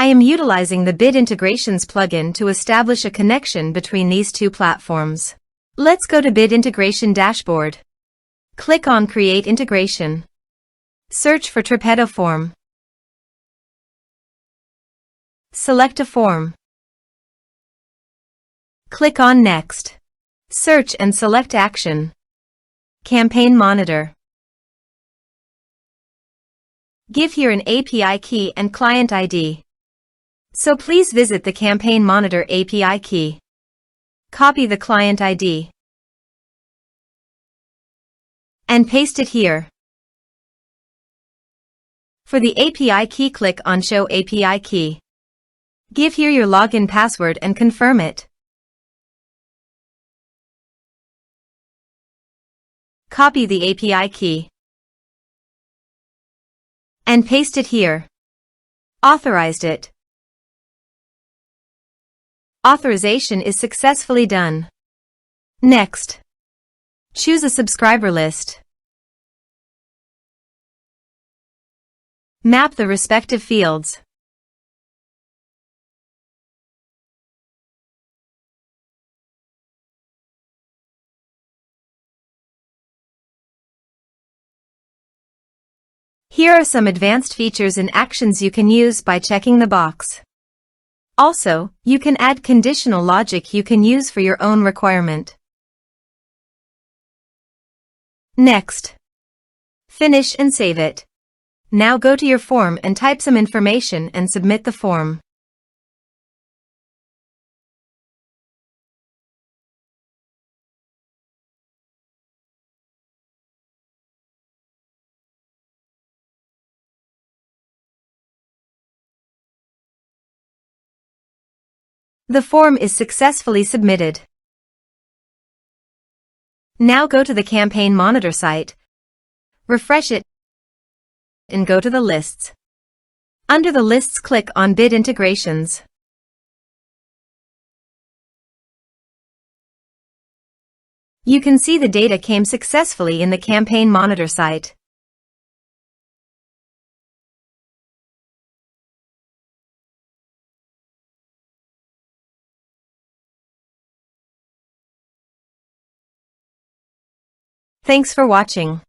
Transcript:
I am utilizing the Bid Integrations plugin to establish a connection between these two platforms. Let's go to Bid Integration Dashboard. Click on Create Integration. Search for Tripetto Form. Select a form. Click on Next. Search and select Action. Campaign Monitor. Give here an API key and client ID. So please visit the Campaign Monitor API key. Copy the client ID and paste it here. For the API key, click on Show API Key. Give here your login password and confirm it. Copy the API key and paste it here. Authorized it. Authorization is successfully done. Next, choose a subscriber list. Map the respective fields. Here are some advanced features and actions you can use by checking the box. Also, you can add conditional logic you can use for your own requirement. Next, finish and save it. Now go to your form and type some information and submit the form. The form is successfully submitted. Now go to the Campaign Monitor site, refresh it, and go to the lists. Under the lists, click on Bid Integrations. You can see the data came successfully in the Campaign Monitor site. Thanks for watching.